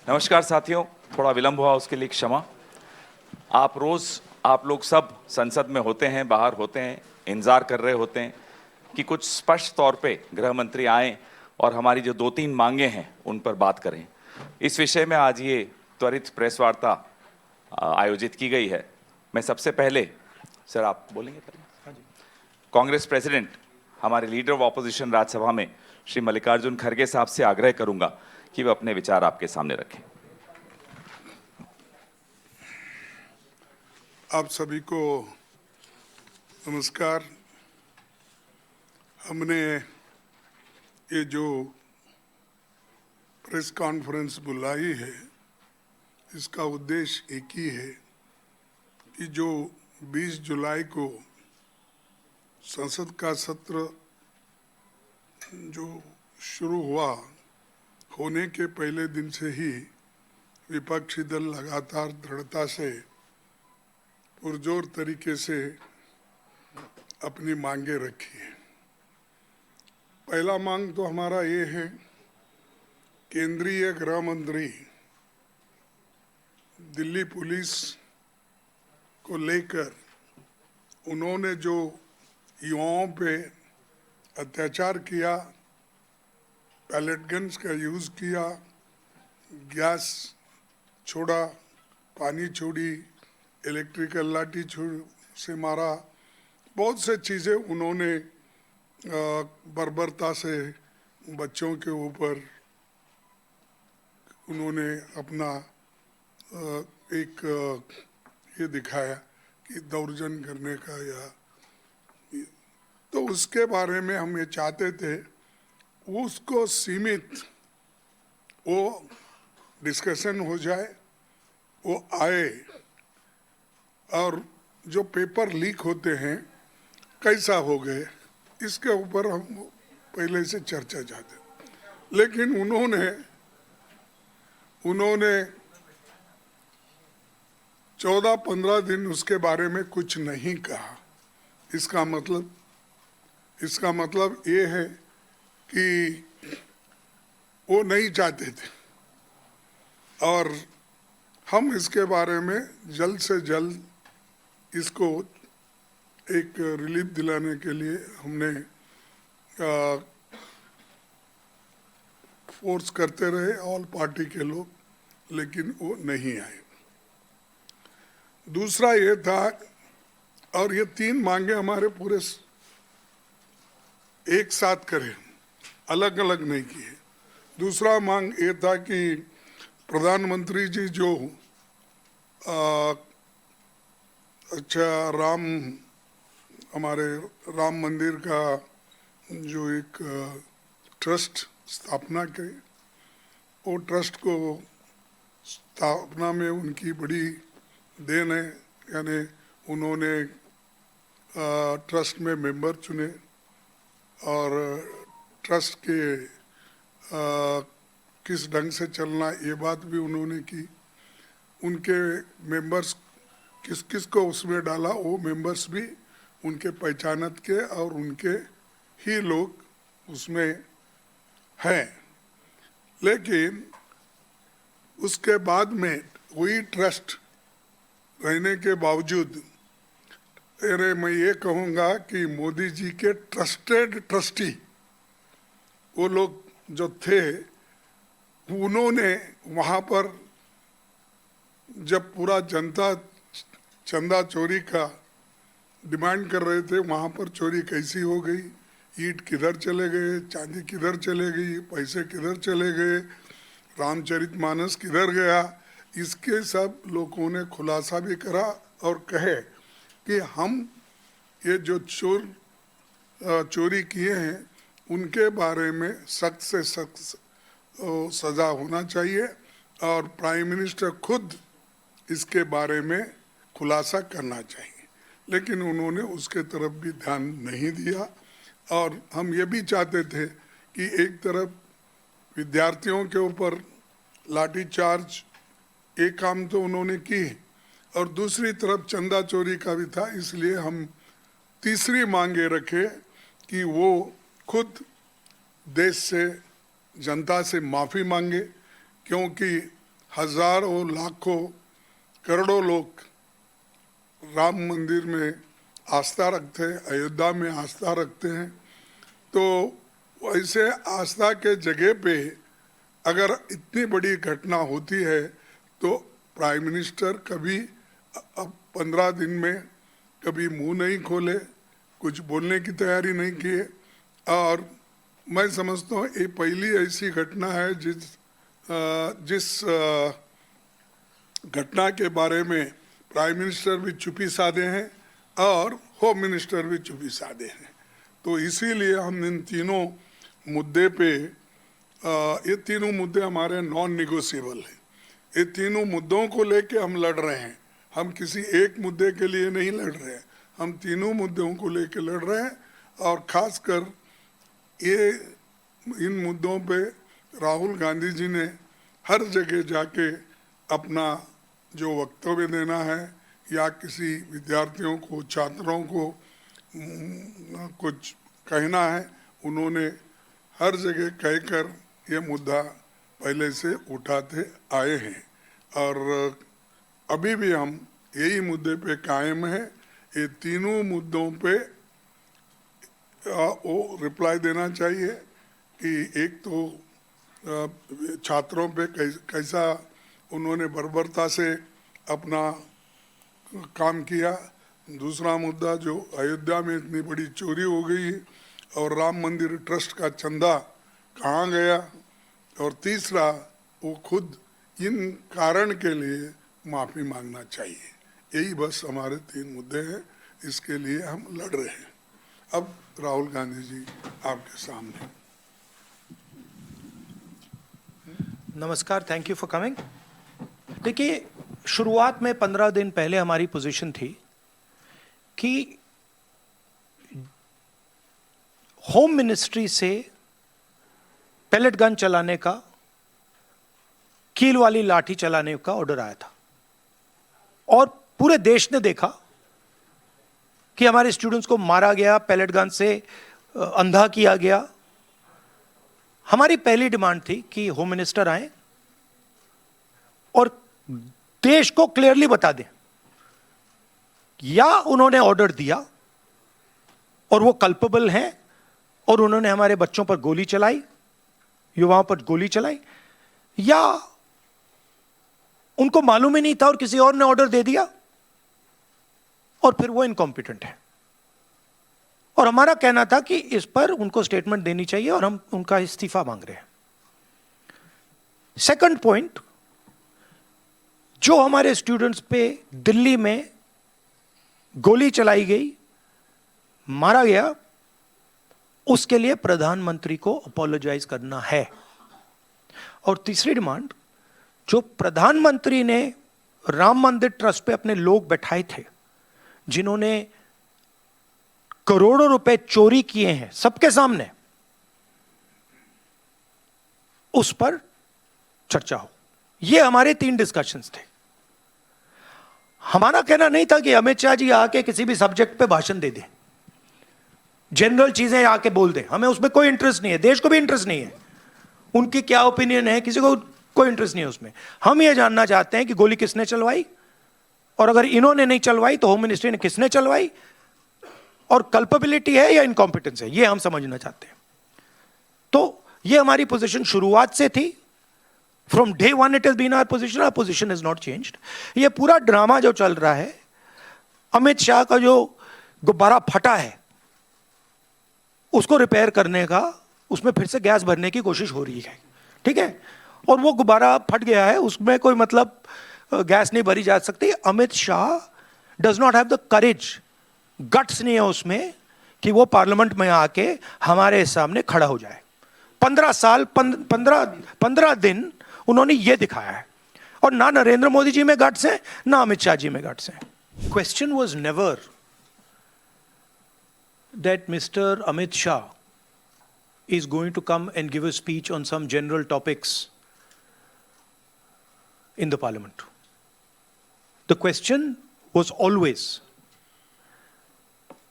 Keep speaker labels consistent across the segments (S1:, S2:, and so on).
S1: नमस्कार साथियों, थोड़ा विलंब हुआ उसके लिए क्षमा। आप लोग सब संसद में होते हैं, बाहर होते हैं, इंतजार कर रहे होते हैं कि कुछ स्पष्ट तौर पे गृह मंत्री आएं और हमारी जो 2-3 मांगे हैं उन पर बात करें। इस विषय में आज ये त्वरित प्रेस वार्ता आयोजित की गई है। मैं सबसे पहले, सर आप बोलेंगे पहले? हाँ जी। कांग्रेस प्रेसिडेंट, हमारे लीडर ऑफ ऑपोजिशन राज्यसभा में श्री मल्लिकार्जुन खड़गे साहब से आग्रह करूंगा कि वे अपने विचार आपके सामने रखें।
S2: आप सभी को नमस्कार। हमने ये जो प्रेस कॉन्फ्रेंस बुलाई है, इसका उद्देश्य एक ही है कि जो 20 जुलाई को संसद का सत्र जो शुरू हुआ, होने के पहले दिन से ही विपक्षी दल लगातार दृढ़ता से पुरजोर तरीके से अपनी मांगे रखी है। पहला मांग तो हमारा ये है, केंद्रीय गृह मंत्री दिल्ली पुलिस को लेकर उन्होंने जो युवाओं पे अत्याचार किया, पैलेट गन्स का यूज़ किया, गैस छोड़ा, पानी छोड़ी, इलेक्ट्रिकल लाठी से मारा, बहुत से चीज़ें उन्होंने बर्बरता से बच्चों के ऊपर उन्होंने अपना एक ये दिखाया कि दौर्जन्य करने का या तो उसके बारे में हम ये चाहते थे उसको सीमित वो डिस्कशन हो जाए, वो आए, और जो पेपर लीक होते हैं कैसा हो गए इसके ऊपर हम पहले से चर्चा चाहते। लेकिन उन्होंने 14-15 दिन उसके बारे में कुछ नहीं कहा। इसका मतलब ये है कि वो नहीं चाहते थे, और हम इसके बारे में जल्द से जल्द इसको एक रिलीफ दिलाने के लिए हमने फोर्स करते रहे ऑल पार्टी के लोग, लेकिन वो नहीं आए। दूसरा ये था, और ये 3 मांगे हमारे पूरे एक साथ करें, अलग अलग नहीं किए। दूसरा मांग ये था कि प्रधानमंत्री जी जो हमारे राम मंदिर का जो एक ट्रस्ट स्थापना के, वो ट्रस्ट को स्थापना में उनकी बड़ी देन है। यानी उन्होंने ट्रस्ट में मेंबर चुने और ट्रस्ट के किस ढंग से चलना ये बात भी उन्होंने की। उनके मेंबर्स किस किस को उसमें डाला, वो मेंबर्स भी उनके पहचानत के और उनके ही लोग उसमें हैं। लेकिन उसके बाद में वही ट्रस्ट रहने के बावजूद मैं ये कहूँगा कि मोदी जी के ट्रस्टेड ट्रस्टी वो लोग जो थे, उन्होंने वहाँ पर जब पूरा जनता चंदा चोरी का डिमांड कर रहे थे, वहाँ पर चोरी कैसी हो गई, ईंट किधर चले गए, चांदी किधर चले गई, पैसे किधर चले गए, रामचरितमानस किधर गया, इसके सब लोगों ने खुलासा भी करा और कहे कि हम ये जो चोरी किए हैं उनके बारे में सख्त से सख्त सज़ा होना चाहिए, और प्राइम मिनिस्टर खुद इसके बारे में खुलासा करना चाहिए। लेकिन उन्होंने उसके तरफ भी ध्यान नहीं दिया। और हम ये भी चाहते थे कि एक तरफ विद्यार्थियों के ऊपर लाठीचार्ज एक काम तो उन्होंने की, और दूसरी तरफ चंदा चोरी का भी था। इसलिए हम तीसरी मांगे रखे कि वो खुद देश से जनता से माफ़ी मांगे, क्योंकि हजारों लाखों करोड़ों लोग राम मंदिर में आस्था रखते हैं, अयोध्या में आस्था रखते हैं। तो ऐसे आस्था के जगह पे अगर इतनी बड़ी घटना होती है तो प्राइम मिनिस्टर कभी अब 15 दिन में कभी मुंह नहीं खोले, कुछ बोलने की तैयारी नहीं किए। और मैं समझता हूँ ये पहली ऐसी घटना है जिस घटना के बारे में प्राइम मिनिस्टर भी चुप्पी साधे हैं और होम मिनिस्टर भी चुप्पी साधे हैं। तो इसीलिए हम इन तीनों मुद्दे पे ये तीनों मुद्दे हमारे नॉन निगोशिएबल हैं। ये तीनों मुद्दों को लेके हम लड़ रहे हैं, हम किसी एक मुद्दे के लिए नहीं लड़ रहे हैं, हम तीनों मुद्दों को लेके लड़ रहे हैं। और खासकर ये इन मुद्दों पे राहुल गांधी जी ने हर जगह जाके अपना जो वक्तव्य देना है या किसी विद्यार्थियों को, छात्रों को कुछ कहना है, उन्होंने हर जगह कहकर ये मुद्दा पहले से उठाते आए हैं और अभी भी हम यही मुद्दे पे कायम है। ये तीनों मुद्दों पे वो रिप्लाई देना चाहिए कि एक तो छात्रों पे कैसा उन्होंने बर्बरता से अपना काम किया, दूसरा मुद्दा जो अयोध्या में इतनी बड़ी चोरी हो गई और राम मंदिर ट्रस्ट का चंदा कहाँ गया, और तीसरा वो खुद इन कारण के लिए माफ़ी मांगना चाहिए। यही बस हमारे तीन मुद्दे हैं, इसके लिए हम लड़ रहे हैं। अब राहुल गांधी जी आपके सामने।
S3: नमस्कार, थैंक यू फॉर कमिंग। देखिए, शुरुआत में 15 दिन पहले हमारी पोजीशन थी कि होम मिनिस्ट्री से पैलेट गन चलाने का, कील वाली लाठी चलाने का ऑर्डर आया था और पूरे देश ने देखा कि हमारे स्टूडेंट्स को मारा गया, पैलेट गन से अंधा किया गया। हमारी पहली डिमांड थी कि होम मिनिस्टर आए और देश को क्लियरली बता दें या उन्होंने ऑर्डर दिया और वो कल्पेबल हैं और उन्होंने हमारे बच्चों पर गोली चलाई, युवाओं पर गोली चलाई, या उनको मालूम ही नहीं था और किसी और ने ऑर्डर दे दिया और फिर वो इनकॉम्पिटेंट है। और हमारा कहना था कि इस पर उनको स्टेटमेंट देनी चाहिए और हम उनका इस्तीफा मांग रहे हैं। सेकंड पॉइंट, जो हमारे स्टूडेंट्स पे दिल्ली में गोली चलाई गई, मारा गया, उसके लिए प्रधानमंत्री को अपोलोजाइज करना है। और तीसरी डिमांड, जो प्रधानमंत्री ने राम मंदिर ट्रस्ट पे अपने लोग बैठाए थे जिन्होंने करोड़ों रुपए चोरी किए हैं सबके सामने, उस पर चर्चा हो। ये हमारे 3 डिस्कशंस थे। हमारा कहना नहीं था कि अमित शाह जी आके किसी भी सब्जेक्ट पे भाषण दे दें, जनरल चीजें आके बोल दें, हमें उसमें कोई इंटरेस्ट नहीं है, देश को भी इंटरेस्ट नहीं है, उनकी क्या ओपिनियन है किसी को कोई इंटरेस्ट नहीं है उसमें। हम ये जानना चाहते हैं कि गोली किसने चलवाई, और अगर इन्होंने नहीं चलवाई तो होम मिनिस्ट्री ने किसने चलवाई, और कल्पेबिलिटी है या इनकॉम्पिटेंस है, ये हम समझना चाहते हैं। तो ये हमारी पोजीशन शुरुआत से थी। From day 1 it has been our position, our position is not changed. ये पूरा ड्रामा जो चल रहा है, अमित शाह का जो गुब्बारा फटा है उसको रिपेयर करने का, उसमें फिर से गैस भरने की कोशिश हो रही है, ठीक है, और वो गुब्बारा फट गया है, उसमें कोई मतलब गैस नहीं भरी जा सकती। Amit Shah does not have the courage, guts नहीं है उसमें कि वो पार्लियामेंट में आके हमारे सामने खड़ा हो जाए। 15 दिन उन्होंने ये दिखाया है, और ना नरेंद्र मोदी जी में गट्स हैं ना अमित शाह जी में गट्स हैं। Question was never that Mr. Amit Shah is going to come and give a speech on some general topics in the parliament. The question was always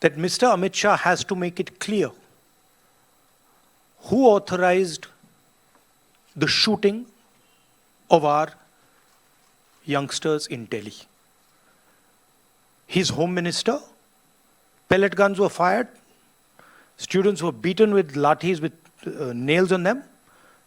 S3: that Mr. Amit Shah has to make it clear who authorized the shooting of our youngsters in Delhi. His home minister, pellet guns were fired, students were beaten with lathis with nails on them.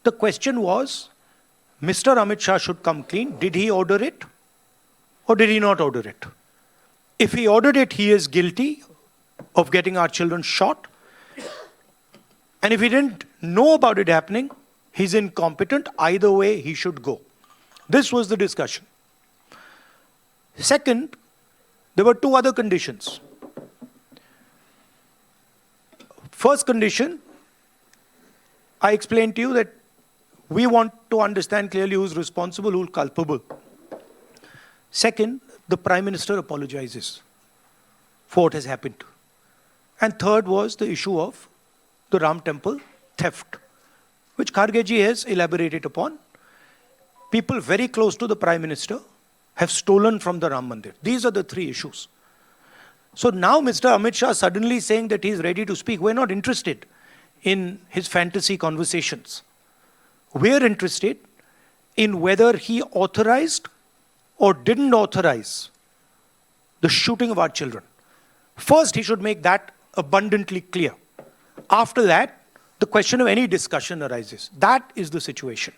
S3: The question was, Mr. Amit Shah should come clean. Did he order it or did he not order it? If he ordered it, he is guilty of getting our children shot. And if he didn't know about it happening, he's incompetent. Either way, he should go. This was the discussion. Second, there were two other conditions. First condition, I explained to you that we want to understand clearly who's responsible, who's culpable. Second, the Prime Minister apologizes for what has happened. And third was the issue of the Ram Temple theft, which Kharge ji has elaborated upon. People very close to the Prime Minister have stolen from the Ram Mandir. These are the three issues. So now Mr. Amit Shah suddenly saying that he is ready to speak. We're not interested in his fantasy conversations. We're interested in whether he authorized or didn't authorize the shooting of our children. First, he should make that abundantly clear. After that, the question of any discussion arises. That is the situation.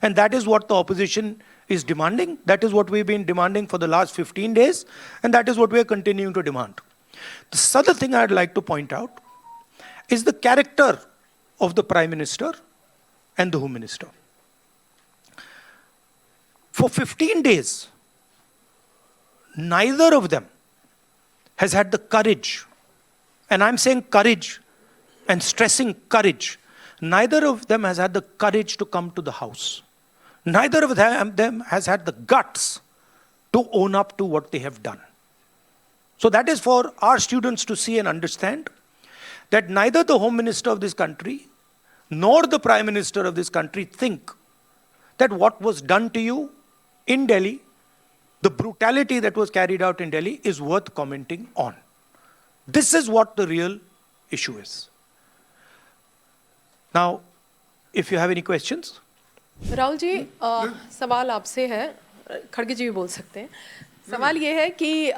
S3: And that is what the opposition is demanding. That is what we've been demanding for the last 15 days. And that is what we're continuing to demand. The other thing I'd like to point out is the character of the Prime Minister and the Home Minister. For 15 days, neither of them has had the courage, and I'm saying courage and stressing courage, neither of them has had the courage to come to the house. Neither of them has had the guts to own up to what they have done. So that is for our students to see and understand that neither the Home Minister of this country nor the Prime Minister of this country think that what was done to you in Delhi, the brutality that was carried out in Delhi, is worth commenting on. This is what the real issue is. Now, if you have any questions.
S4: Rahul ji, सवाल आपसे है, खड़गे जी भी बोल सकते हैं। सवाल ये है कि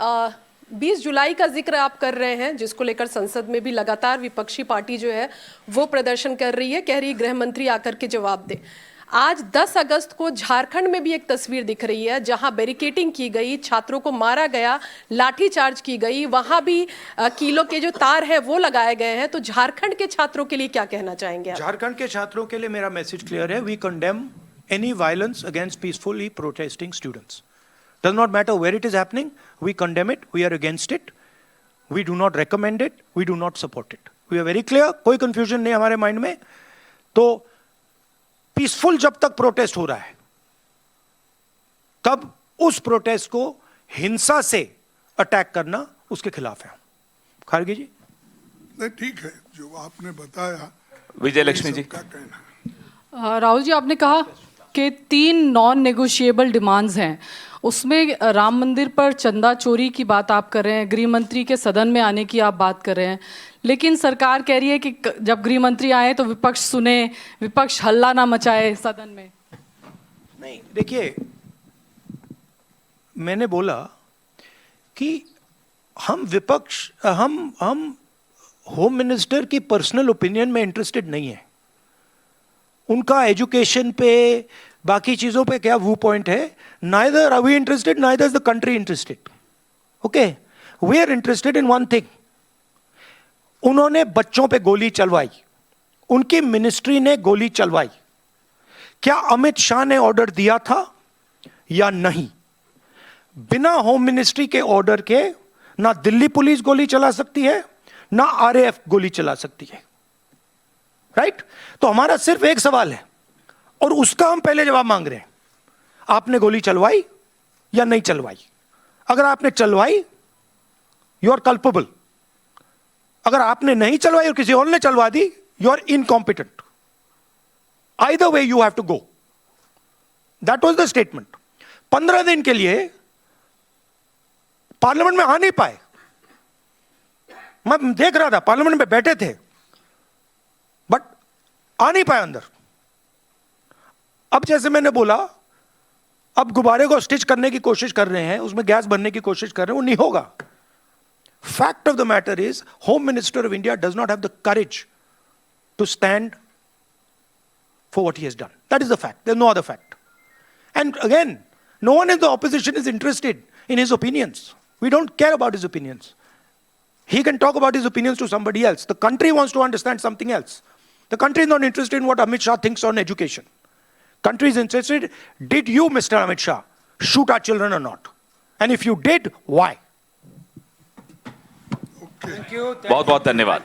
S4: 20 जुलाई का जिक्र आप कर रहे हैं, जिसको लेकर संसद में भी लगातार विपक्षी पार्टी जो है वो प्रदर्शन कर रही है, कह रही है गृह मंत्री आकर के जवाब दे। आज 10 अगस्त को झारखंड में भी एक तस्वीर दिख रही है जहां बैरिकेडिंग की गई, छात्रों को मारा गया, लाठी चार्ज की गई, वहां भी कीलों के जो तार है वो लगाए गए हैं। तो झारखंड के छात्रों के लिए क्या कहना चाहेंगे आप?
S3: झारखंड के छात्रों के लिए मेरा मैसेज क्लियर है। We condemn any violence against peacefully protesting students. Does not matter where it is happening, we condemn it, we are against it, we do not recommend it, we do not support it. We are very clear, कोई confusion नहीं हमारे mind में। तो peaceful जब तक protest हो रहा है, तब उस प्रोटेस्ट को हिंसा से अटैक करना उसके खिलाफ है। खारगे जी?
S2: नहीं, ठीक है जो आपने बताया।
S1: विजय लक्ष्मी जी
S2: का कहना।
S5: राहुल जी, आपने कहा कि 3 नॉन नेगोशिएबल डिमांड्स हैं, उसमें राम मंदिर पर चंदा चोरी की बात आप कर रहे हैं, गृह मंत्री के सदन में आने की आप बात कर रहे हैं, लेकिन सरकार कह रही है कि जब गृह मंत्री आए तो विपक्ष सुने, विपक्ष हल्ला ना मचाए सदन में।
S3: नहीं, देखिए, मैंने बोला कि हम विपक्ष, हम होम मिनिस्टर की पर्सनल ओपिनियन में इंटरेस्टेड नहीं है। उनका एजुकेशन पे, बाकी चीजों पे क्या व्यू पॉइंट है, neither are we interested, neither is the country interested. Okay, we are interested in one thing. उन्होंने बच्चों पे गोली चलवाई, उनकी मिनिस्ट्री ने गोली चलवाई, क्या अमित शाह ने ऑर्डर दिया था या नहीं? बिना होम मिनिस्ट्री के ऑर्डर के ना दिल्ली पुलिस गोली चला सकती है, ना आरएएफ गोली चला सकती है। राइट? तो हमारा सिर्फ एक सवाल है और उसका हम पहले जवाब मांग रहे हैं। आपने गोली चलवाई या नहीं चलवाई? अगर आपने चलवाई, यू आर कल्पेबल। अगर आपने नहीं चलवाई और किसी और ने चलवा दी, you are incompetent. Either way you have to go. That was the statement. 15 दिन के लिए पार्लियामेंट में आ नहीं पाए। मैं देख रहा था, पार्लियामेंट में बैठे थे, बट आ नहीं पाए अंदर। अब जैसे मैंने बोला अब गुब्बारे को स्टिच करने की कोशिश कर रहे हैं, उसमें गैस भरने की कोशिश कर रहे हैं, वो नहीं होगा. Fact of the matter is, Home Minister of India does not have the courage to stand for what he has done. That is the fact. There's no other fact. And again, no one in the opposition is interested in his opinions. We don't care about his opinions. He can talk about his opinions to somebody else. The country wants to understand something else. The country is not interested in what Amit Shah thinks on education. Country is interested, did you, Mr. Amit Shah, shoot our children or not? And if you did, why?
S1: बहुत बहुत धन्यवाद.